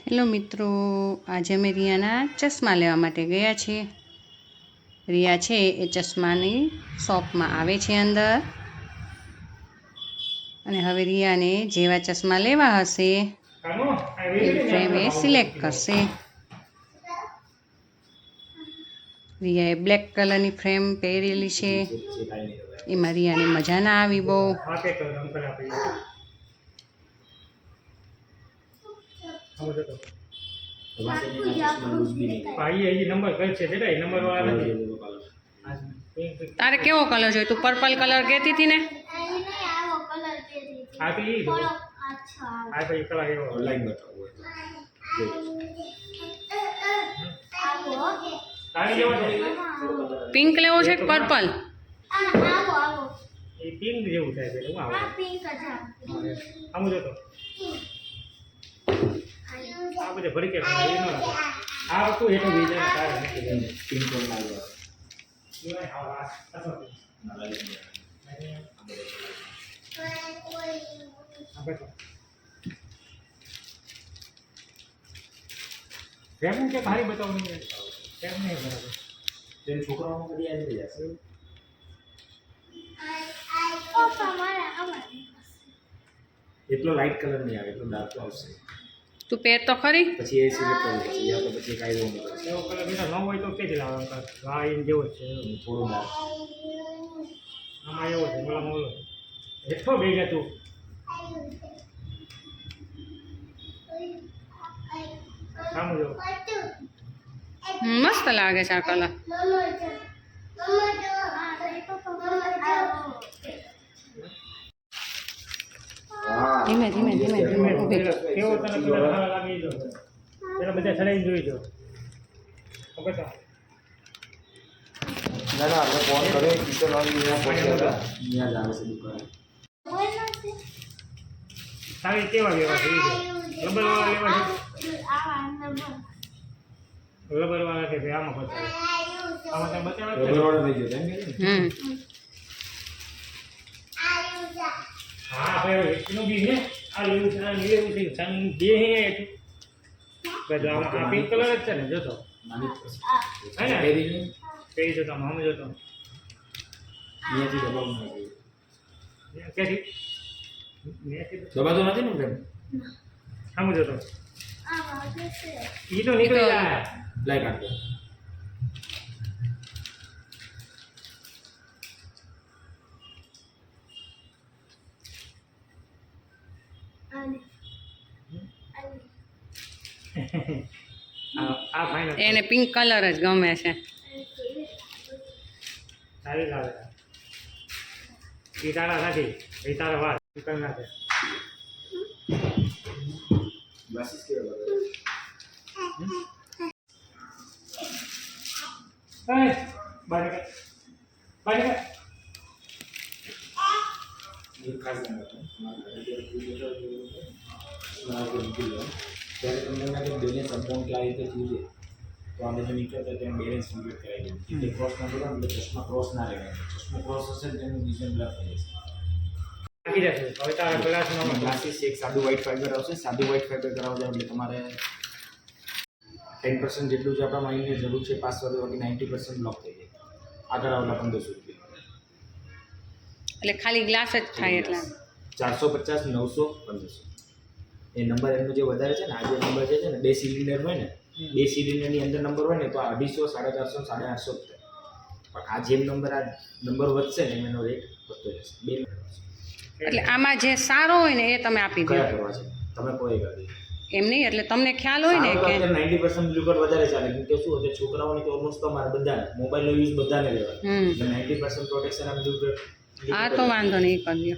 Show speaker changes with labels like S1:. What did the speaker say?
S1: Hello મિત્રો, આજે અમે રિયાના ચશ્મા લેવા માટે ગયા છીએ. રિયા છે એ ચશ્માની શોપમાં આવે છે અંદર, અને હવે રિયાને જેવા ચશ્મા લેવા હશે એ ફ્રેમ એ સિલેક્ટ કરશે. રિયાએ બ્લેક કલરની ફ્રેમ પહેરેલી છે, એમાં રિયાને મજા ના આવી બહુ. તારે કેવો કલર જોઈએ? તું પર્પલ કલર કહેતી હતી ને? પિંક લેવો છે કે પર્પલ?
S2: પિંક જેવું થાય છે. આ બધે ભરી કે આ વસ્તુ એટલું બીજા કારણ નથી પિંક કોણ લાગ્યો એ હા અસર ના લાગે કેમ કે ભારી બતાવવાની કેમ નહીં બરાબર તેમ છોકરાઓમાં કદી આવી જશે એટલો લાઇટ કલર નહીં આવે એટલો ડાર્ક આવશે.
S1: તું પહેર તો ખરી.
S2: પછી એ સિલેક્ટ કરવું પડશે યા તો પછી કાંઈ એવું નહીં. એવો કલર બીજા ન હોય તો કે જ લાવવાનો. હા એમ જેવો જ છે થોડું ડાર્ક. આમાં એવો છે ઓલામાં ઓલો હેઠો બે ગયા તું સામું જો
S1: મસ્ત લાગે છે આ કલર. ધીમે ધીમે ધીમે ધીમે ઊભી
S2: કેવો તને કલર સારા લાગી જો પેલા બધા ચડાઈ જોઈ જો ઓકે તો
S3: ના ના આપણે ફોન કર્યો કિશન વાળી અહીંયા પહોંચ્યા હતા અહીંયા જ આવે છે દુકાન.
S2: સારી કેવા લેવા છે રબર વાળા લેવા છે રબર વાળા કે આમાં બતાવે આમાં તમે બતાવે
S3: રબર વાળો થઈ ગયો એમ કે
S2: હા ભાઈ એટલું બી ને આ લેવું છે આ લેવું છે સંગ બે હે બધું આ પિંક કલર જ છે ને જોતો
S3: નાની
S2: હે ને
S3: પહેરીને
S2: પેઈ જો તમે હમ જોતો
S3: અહીંયાથી દબાવ ના
S2: ક્યાંથી
S3: દબાતો નથી ને ફ્રેમ
S2: હમ જોતો ઈ તો નીકળી જાય
S3: લાઈ કાઢ
S2: આ ફાઇનલ
S1: એને પિંક કલર જ ગમે છે.
S2: સારી લાગે એ તારા નથી એ તારા વાત કરી નાખે
S3: ગ્લાસીસ કેવા લાગે
S2: બારે બારે
S3: એક ખાસ ધ્યાન રાખો ત્યારે તમને લાગે બેલેન્સ અપડાઉન કે આ રીતે થયું છે તો આપણે જો નીકળતા ત્યાં બેલેન્સ કમ્પ્લીટ કરાવી દઈએ એટલે ક્રોસ ના કરો એટલે ચશ્મા ક્રોસ ના રહે. ચશ્મા ક્રોસ હશે ને તેનું વિઝન બ્લર થઈ જશે.
S2: બાકી જશે હવે તારા ગ્લાસમાં
S3: ગ્લાસીસ એક સાદું વ્હાઇટ ફાઈબર આવશે. સાદું વ્હાઇટ ફાઈબર કરાવવા જાય એટલે તમારે 10% જેટલું જ આપણા માઇન્ડને જરૂર છે પાસ કરવા બાકી 90% બ્લોક થઈ જાય. આ કરાવવાના 1500 રૂપિયા
S1: એટલે ખાલી ગ્લાસ જ થાય. એટલે
S3: 450 900 1500 એ નંબર એમનો જે વધારે છે ને આ જે નંબર છે ને 2 સિલિન્ડર હોય ને 2 સિલિન્ડરની અંદર નંબર હોય ને તો આ 250 450 850 પણ આ જેમ નંબર આ નંબર વધશે ને એનો રેટ વધતો જશે. બે
S1: એટલે આમાં જે સારો હોય ને એ તમે આપી દો.
S3: કયા કરવા છે તમે કોઈ કરી
S1: એમ નહીં, એટલે તમને ખ્યાલ હોય ને કે
S3: 90% બ્લુ કાર્ડ વધારે ચાલે કેમ કે શું છે છોકરાઓને તો ઓલમોસ્ટ તમારે બધાને મોબાઈલનો યુઝ બધાને લેવાય એટલે 90% પ્રોટેક્શન આ બ્લુ કાર્ડ.
S1: હા તો વાંધો નહીં, કરી દો.